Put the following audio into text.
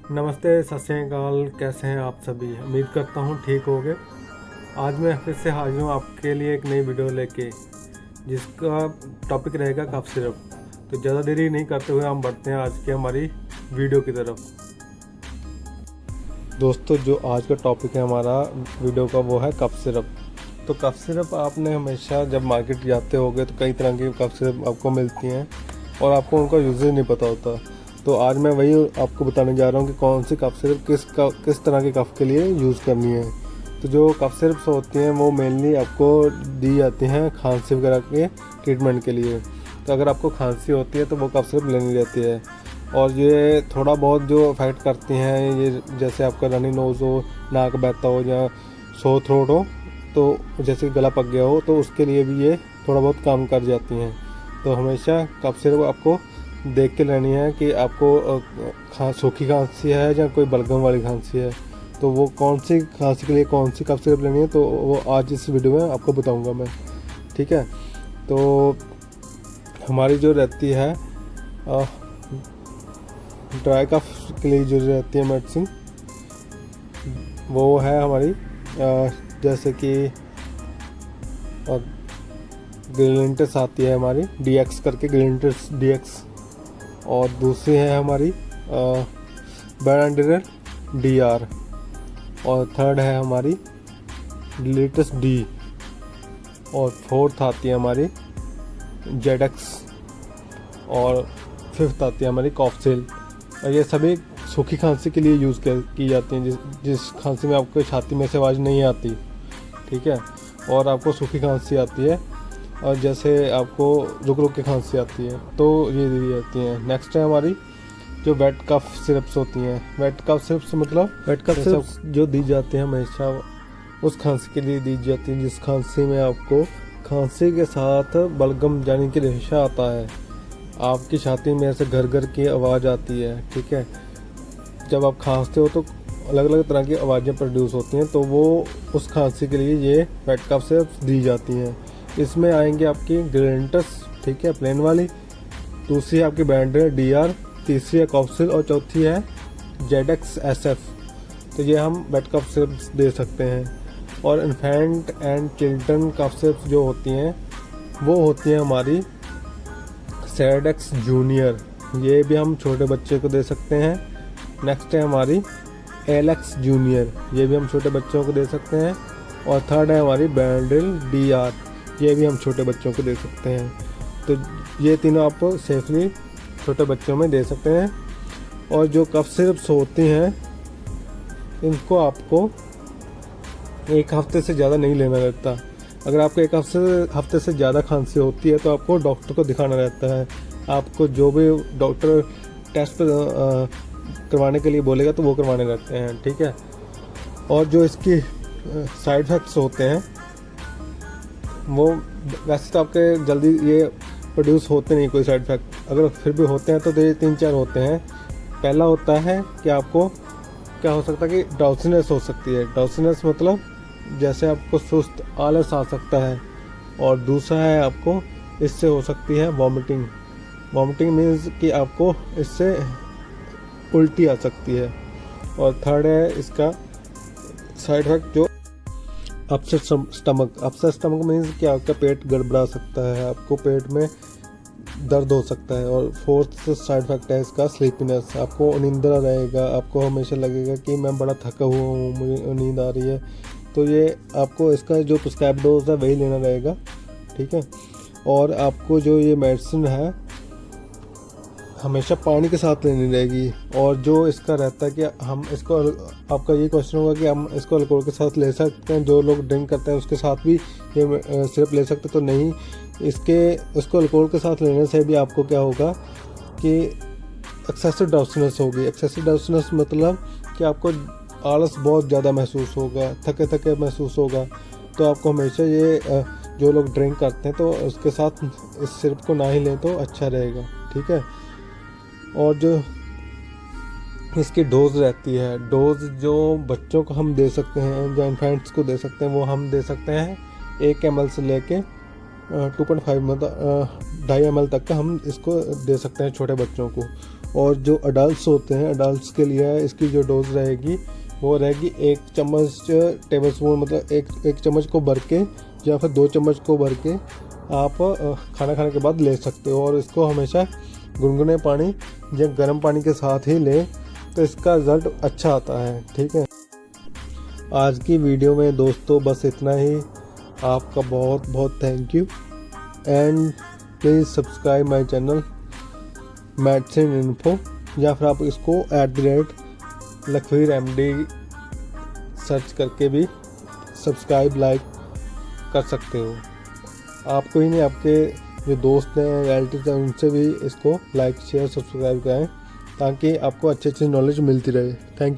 नमस्ते, सत श्री अकाल। कैसे हैं आप सभी? उम्मीद करता हूँ ठीक होंगे। आज मैं फिर से हाजिर हूँ आपके लिए एक नई वीडियो लेके, जिसका टॉपिक रहेगा कफ सिरप। तो ज़्यादा देरी नहीं करते हुए हम बढ़ते हैं आज की हमारी वीडियो की तरफ। दोस्तों, जो आज का टॉपिक है हमारा वीडियो का वो है कफ सिरप। तो कफ सिरप आपने हमेशा जब मार्केट जाते होगे तो कई तरह की कफ सिरप आपको मिलती हैं और आपको उनका यूज़ नहीं पता होता। तो आज मैं वही आपको बताने जा रहा हूँ कि कौन सी कफ सिरप किस तरह के कफ के लिए यूज़ करनी है। तो जो कफ सिरप्स होती हैं वो मेनली आपको दी जाती हैं खांसी वगैरह के ट्रीटमेंट के लिए। तो अगर आपको खांसी होती है तो वो कफ सिरप लेनी रहती है। और ये थोड़ा बहुत जो अफेक्ट करती हैं, ये जैसे आपका रनी नोज़ हो, नाक बहता हो या सो थ्रोट हो, तो जैसे गला पक गया हो, तो उसके लिए भी ये थोड़ा बहुत काम कर जाती हैं। तो हमेशा कफ सिरप आपको देख के लेनी है कि आपको सूखी खांसी है या कोई बलगम वाली खांसी है। तो वो कौन सी खांसी के लिए कौन सी कफ सिरप लेनी है, तो वो आज इस वीडियो में आपको बताऊंगा मैं। ठीक है, तो हमारी जो रहती है ड्राई कफ के लिए जो रहती है मेडिसिन, वो है हमारी जैसे कि ग्लिंटस आती है हमारी DX करके, ग्लिंटस DX। और दूसरी है हमारी बेनाड्रिल DR। और थर्ड है हमारी ग्लिटस D। और फोर्थ आती है हमारी जेडेक्स। और फिफ्थ आती है हमारी कॉफसिल। और ये सभी सूखी खांसी के लिए यूज़ की जाती हैं, जिस खांसी में आपको छाती में से आवाज़ नहीं आती। ठीक है, और आपको सूखी खांसी आती है और जैसे आपको रुक रुक के खांसी आती है, तो ये दी जाती हैं। नेक्स्ट है हमारी जो वेट कफ सिरप्स होती हैं। वेट कफ सिरप्स मतलब वेट कफ सिरप्स जो दी जाती हैं हमेशा उस खांसी के लिए दी जाती है जिस खांसी में आपको खांसी के साथ बलगम यानी कि रेशा आता है। आपकी छाती में ऐसे घर घर की आवाज़ आती है। ठीक है, जब आप खांसते हो तो अलग अलग तरह की आवाज़ें प्रोड्यूस होती हैं, तो वो उस खांसी के लिए ये वेट कफ सिरप्स दी जाती हैं। इसमें आएंगे आपकी ग्लिंटस, ठीक है, प्लेन वाली। दूसरी है आपकी बेनाड्रिल DR। तीसरी है कॉफसिल और चौथी है जेडेक्स SF। तो ये हम वेट कफ सिरप्स दे सकते हैं। और infant and children cough syrups जो होती हैं वो होती हैं हमारी सेरेडेक्स जूनियर। ये भी हम छोटे बच्चे को दे सकते हैं। नेक्स्ट है हमारी एलेक्स जूनियर, ये भी हम छोटे बच्चों को दे सकते हैं। और थर्ड है हमारी बेनाड्रिल DR, ये भी हम छोटे बच्चों को दे सकते हैं। तो ये तीनों आप सेफली छोटे बच्चों में दे सकते हैं। और जो कफ सिरप्स होती हैं इनको आपको एक हफ्ते से ज़्यादा नहीं लेना रहता। अगर आपको एक हफ्ते से ज़्यादा खांसी होती है तो आपको डॉक्टर को दिखाना रहता है। आपको जो भी डॉक्टर टेस्ट करवाने के लिए बोलेगा तो वो करवाने रहते हैं। ठीक है, और जो इसकी साइड इफ़ेक्ट्स होते हैं वो वैसे तो आपके जल्दी ये प्रोड्यूस होते नहीं कोई साइड इफ़ेक्ट, अगर फिर भी होते हैं तो 3-4 होते हैं। पहला होता है कि आपको क्या हो सकता है कि ड्राउसीनेस हो सकती है। ड्राउसीनेस मतलब जैसे आपको सुस्त आलस आ सकता है। और दूसरा है आपको इससे हो सकती है वॉमिटिंग। वॉमिटिंग मीन्स कि आपको इससे उल्टी आ सकती है। और थर्ड है इसका साइड इफेक्ट जो upset stomach. Upset stomach means कि आपका पेट गड़बड़ा सकता है, आपको पेट में दर्द हो सकता है। और फोर्थ साइड इफेक्ट है इसका स्लीपीनेस। आपको नींदरा रहेगा, आपको हमेशा लगेगा कि मैं बड़ा थका हुआ हूँ, मुझे नींद आ रही है। तो ये आपको इसका जो प्रिस्क्राइब डोज है वही लेना रहेगा। ठीक है, और आपको जो ये मेडिसिन है हमेशा पानी के साथ लेनी रहेगी। और जो इसका रहता है कि हम इसको, आपका ये क्वेश्चन होगा कि हम इसको अल्कोहल के साथ ले सकते हैं, जो लोग ड्रिंक करते हैं उसके साथ भी ये सिरप ले सकते, तो नहीं। इसको अल्कोहल के साथ लेने से भी आपको क्या होगा कि एक्सेसिव ड्राउसीनेस होगी। एक्सेसिव ड्राउसीनेस मतलब कि आपको आलस बहुत ज़्यादा महसूस होगा, थके थके महसूस होगा। तो आपको हमेशा ये जो लोग ड्रिंक करते हैं तो उसके साथ इस सिरप को ना ही लें तो अच्छा रहेगा। ठीक है, और जो इसकी डोज रहती है, डोज जो बच्चों को हम दे सकते हैं, जो इन्फेंट्स को दे सकते हैं, वो हम दे सकते हैं 1 ml से लेके 2.5 मतलब 2.5 ml तक का हम इसको दे सकते हैं छोटे बच्चों को। और जो अडल्ट होते हैं, अडल्ट के लिए इसकी जो डोज रहेगी वो रहेगी 1 चम्मच टेबलस्पून, मतलब एक चम्मच को भर के या फिर 2 चम्मच को भर के आप खाना खाने के बाद ले सकते हो। और इसको हमेशा गुनगुने पानी या गर्म पानी के साथ ही लें, तो इसका रिज़ल्ट अच्छा आता है। ठीक है, आज की वीडियो में दोस्तों बस इतना ही। आपका बहुत बहुत thank you and please subscribe my channel medicine info, या फिर आप इसको @लखवीर MD सर्च करके भी सब्सक्राइब लाइक कर सकते हो। आपको ही नहीं, आपके जो दोस्त हैं, रिलेटिव हैं, उनसे भी इसको लाइक शेयर सब्सक्राइब करें ताकि आपको अच्छी अच्छी नॉलेज मिलती रहे। Thank you.